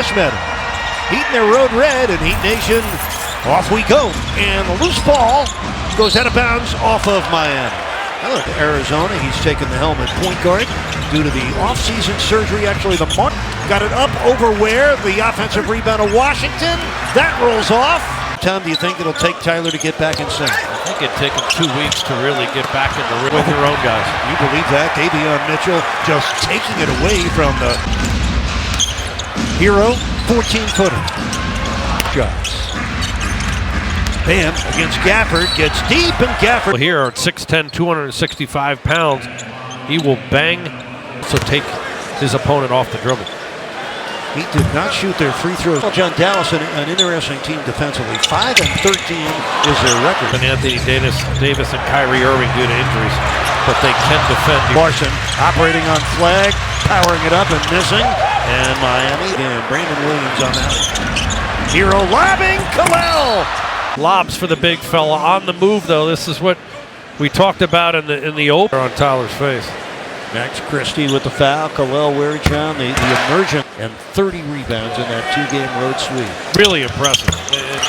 Rush met him. Heat in their road red, and Heat Nation, off we go. And the loose ball goes out of bounds off of Miami. Now look, Arizona, he's taken the helm at point guard due to the offseason surgery. Actually, the mark got it up over where the offensive rebound of Washington. That rolls off. Tom, do you think it'll take Tyler to get back in sync? I think it'd take him 2 weeks to really get back in the rhythm with your own guys. You believe that? Davion Mitchell just taking it away from the hero, 14-footer. Shots. Bam against Gafford, gets deep, and Gafford. Here at 6'10", 265 pounds, he will bang, so take his opponent off the dribble. He did not shoot their free throws. John Dallas, an interesting team defensively. 5-13 is their record. And Anthony Davis and Kyrie Irving due to injuries, but they can defend. Larson operating on flag, powering it up and missing. And Miami, and Brandon Williams on that. Hero lobbing, Kalel. Lobs for the big fella on the move, though. This is what we talked about in the opener on Tyler's face. Max Christie with the foul. Kalel Wearichon, the emergent, and 30 rebounds in that 2-game road sweep. Really impressive.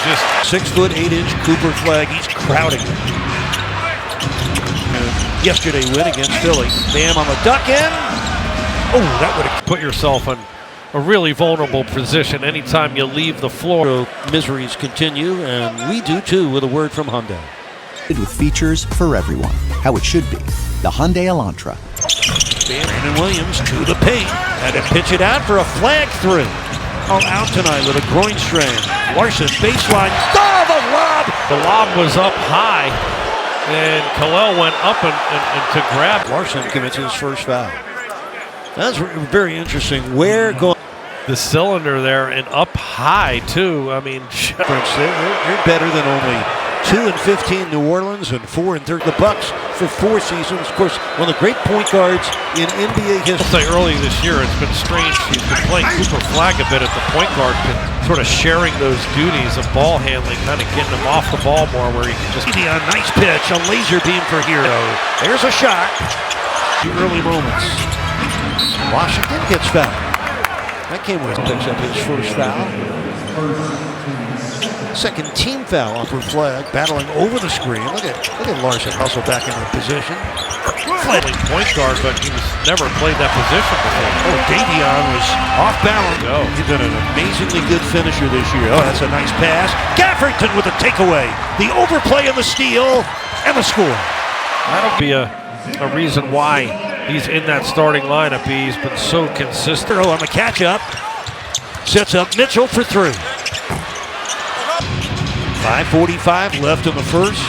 Just 6 foot 8 inch Cooper Flag. He's crowding it. Yesterday win against Philly. Bam on the duck in. Oh, that would have put yourself in a really vulnerable position anytime you leave the floor. Miseries continue, and we do too, with a word from Hyundai. With features for everyone, how it should be. The Hyundai Elantra. Brandon Williams to the paint. Had to pitch it out for a flag through. All out tonight with a groin strain. Larson baseline. Oh, the lob! The lob was up high, and Kalel went up and to grab. Larson commits his first foul. That's very interesting. Where going? The cylinder there and up high too. I mean, they're better than only 2-15 New Orleans and 4-30 the Bucks for 4 seasons. Of course, one of the great point guards in NBA history. I'll say early this year, it's been strange. He's been playing Cooper Flag a bit at the point guard, sort of sharing those duties of ball handling, kind of getting him off the ball more, where he can just. A nice pitch, a laser beam for Hero. There's a shot. The early moments. Washington gets fouled. That came with picks up his first foul. Second team foul off her flag, battling over the screen. Look at Larson hustle back into position. Playing point guard, but he was never played that position before. Oh, Davion was off balance. Oh. He's been an amazingly good finisher this year. Oh, that's a nice pass. Gaffordton with a takeaway. The overplay and the steal and the score. That'll be a reason why he's in that starting lineup. He's been so consistent. On the catch-up. Sets up Mitchell for 3. 5:45 left in the first.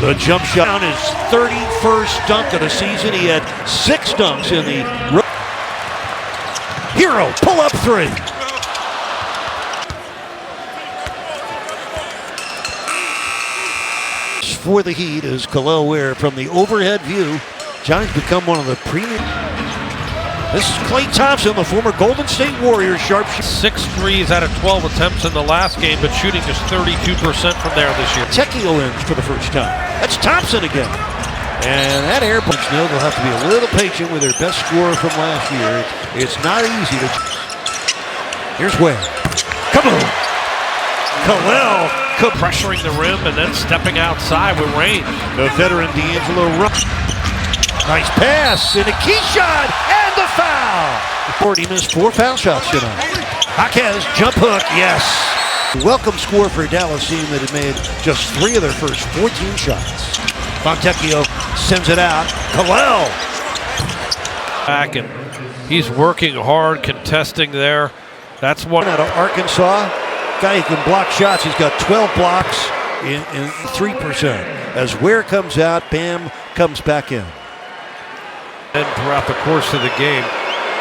The jump shot on his 31st dunk of the season. He had 6 dunks in the Hero pull-up 3. For the Heat is Kalel Ware from the overhead view. Johnny's become one of the premium. This is Klay Thompson, the former Golden State Warriors sharpshooter. 6 threes out of 12 attempts in the last game, but shooting just 32% from there this year. Tekio in for the first time. That's Thompson again. And that air punch, they'll have to be a little patient with their best scorer from last year. It's not easy to. Here's Ware. Come on. Kalel pressuring the rim and then stepping outside with range. The veteran D'Angelo Russell. Nice pass and a key shot and the foul. He missed 4 foul shots tonight. Jaquez jump hook, yes. Welcome score for a Dallas team that had made just 3 of their first 14 shots. Fontecchio sends it out. Kalel. Back and he's working hard, contesting there. That's one out of Arkansas. Guy who can block shots. He's got 12 blocks in 3%. As Ware comes out, Bam comes back in. And throughout the course of the game,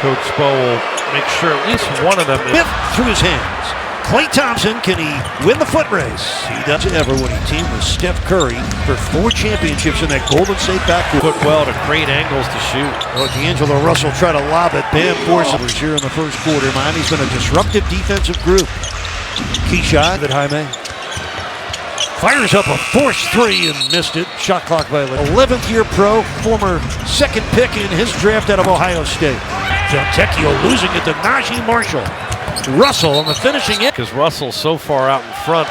Coach Spo will make sure at least one of them is through his hands. Klay Thompson, can he win the foot race? He doesn't ever when he teamed with Steph Curry for 4 championships in that Golden State backcourt. Put well to great angles to shoot. Oh, D'Angelo Russell tried to lob it. Bam forces here in the first quarter. Miami's been a disruptive defensive group. Key shot at Jaime. Fires up a forced 3 and missed it. Shot clock violation. 11th year pro, former 2nd pick in his draft out of Ohio State. Fontecchio losing it to Najee Marshall. Russell on the finishing end. Because Russell's so far out in front,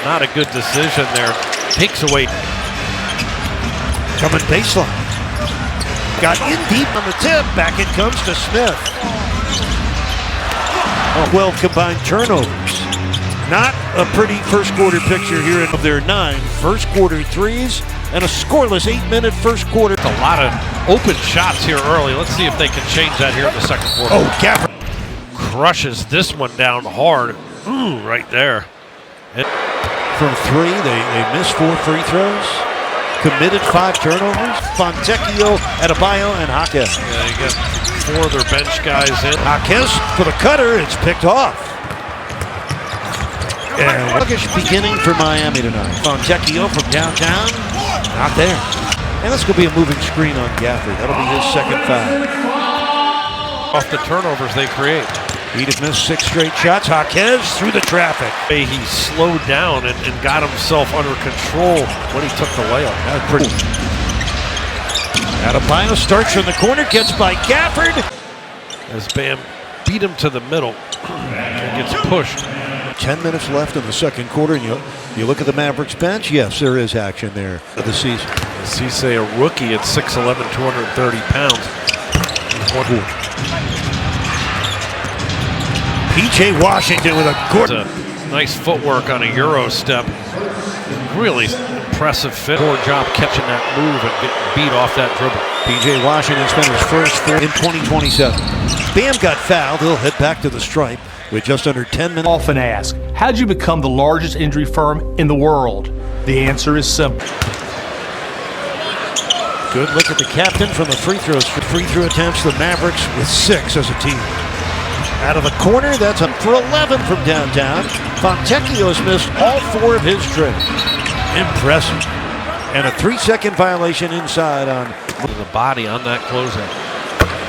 not a good decision there. Takes away. Coming baseline. Got in deep on the tip. Back it comes to Smith. 12 combined turnovers. Not a pretty first quarter picture here of their 9 first quarter threes and a scoreless 8-minute first quarter. A lot of open shots here early. Let's see if they can change that here in the second quarter. Oh, Gafford Crushes this one down hard. Ooh, right there. from 3. They missed 4 free throws. Committed 5 turnovers. Fontecchio, Adebayo, and Jaquez. Yeah, you got 4 of their bench guys in. Jaquez for the cutter. It's picked off. And sluggish beginning for Miami tonight. Fontecchio from downtown. Not there. And that's going to be a moving screen on Gafford. That'll be his second foul. Off the turnovers they create. Edith missed 6 straight shots. Jaquez through the traffic. He slowed down and got himself under control when he took the layup. That was pretty. Adebayo starts from the corner, gets by Gafford. As Bam beat him to the middle and gets pushed. 10 minutes left in the second quarter, and you look at the Mavericks bench. Yes, there is action there of the season. Cisse, a rookie at 6'11", 230 pounds. P.J. Washington with a good nice footwork on a Euro step. Really impressive fit. Poor job catching that move and getting beat off that dribble. P.J. Washington spent his first 4 in 2027. Bam got fouled. He'll head back to the stripe with just under 10 minutes. Often asked, how'd you become the largest injury firm in the world? The answer is simple. Good look at the captain from the free throws. For free throw attempts, the Mavericks with 6 as a team. Out of the corner, that's up for 11 from downtown. Fontecchio's missed all 4 of his triples. Impressive. And a 3-second violation inside on the body on that closeout.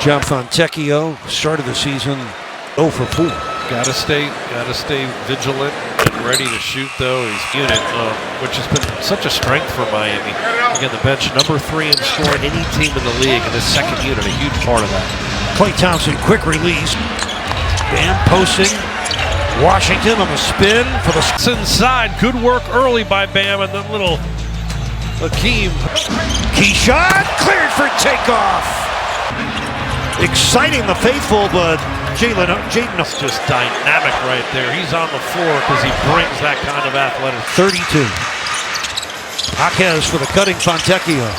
John Fontecchio started the season 0 for 4. Gotta stay vigilant and ready to shoot though. He's unit, which has been such a strength for Miami. Again, the bench number 3 in scoring any team in the league, and this second unit a huge part of that. Klay Thompson, quick release. Bam posting. Washington on the spin for the inside. Good work early by Bam, and then little Hakeem. Key shot cleared for takeoff. Exciting the faithful, but Jaden just dynamic right there. He's on the floor because he brings that kind of athleticism. 32. Jaquez for the cutting Fontecchio.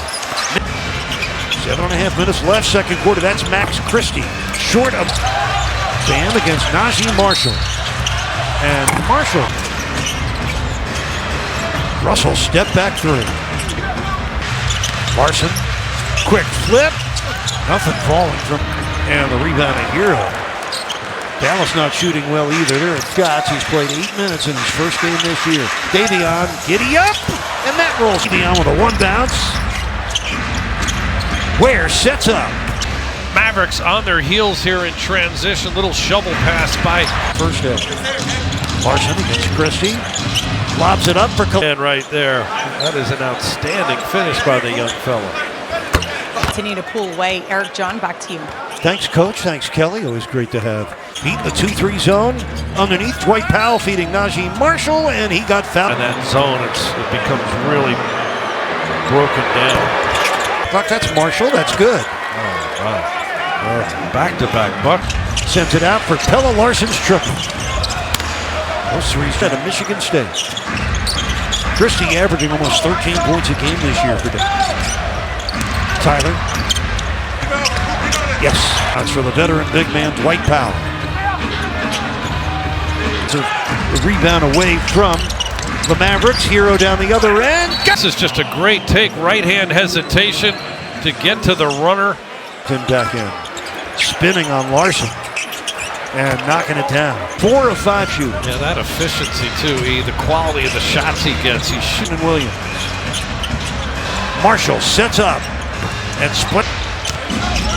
7.5 minutes left, second quarter. That's Max Christie. Short of Bam against Najee Marshall. And Marshall. Russell step back 3. Larson. Quick flip. Nothing falling from. And the rebound of Hero. Dallas not shooting well either. They're at Scott's. He's played 8 minutes in his first game this year. Davion, giddy up. And that rolls Davion with a 1 bounce. Ware sets up. Mavericks on their heels here in transition. Little shovel pass by first hit. Larson against Christie. Lobs it up for and right there. That is an outstanding finish by the young fella. Continue to pull away. Eric John, back to you. Thanks, Coach. Thanks, Kelly. Always great to have. Beat the 2-3 zone. Underneath, Dwight Powell feeding Najee Marshall, and he got fouled. In that zone, it becomes really broken down. Look, that's Marshall. That's good. Oh, wow. Back-to-back buck. Sends it out for Pella Larson's triple. Those 3's out of Michigan State. Christie averaging almost 13 points a game this year for them. Tyler. Yes. That's for the veteran big man, Dwight Powell. It's a rebound away from the Mavericks. Hero down the other end. This is just a great take. Right-hand hesitation to get to the runner. Back in. Spinning on Larson. And knocking it down. 4 of 5 shooting. Yeah, that efficiency too. The quality of the shots he gets. He's shooting. Williams. Marshall sets up and split.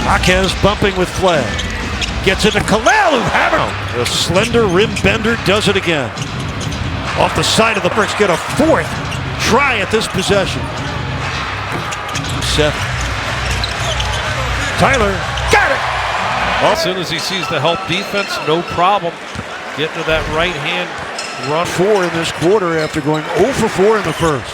Jaquez bumping with Flay. Gets into Kalel, who hammer. The slender rim bender does it again. Off the side of the bricks, get a 4th try at this possession. 7. Tyler got it. As soon as he sees the help defense, no problem. Getting to that right hand run. 4 in this quarter after going 0 for 4 in the first.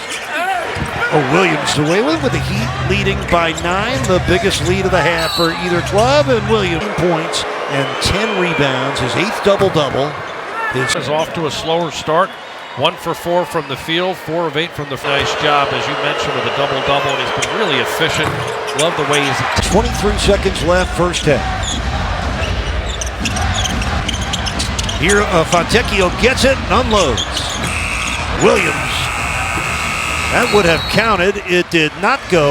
Oh, Williams away with the Heat leading by 9, the biggest lead of the half for either club, and Williams points and 10 rebounds, his 8th double-double. Is off to a slower start. 1 for 4 from the field, 4 of 8 from the nice job, as you mentioned, with a double-double, and he's been really efficient. Love the way he's 23 seconds left, first half. Here, Fontecchio gets it and unloads. Williams. That would have counted. It did not go.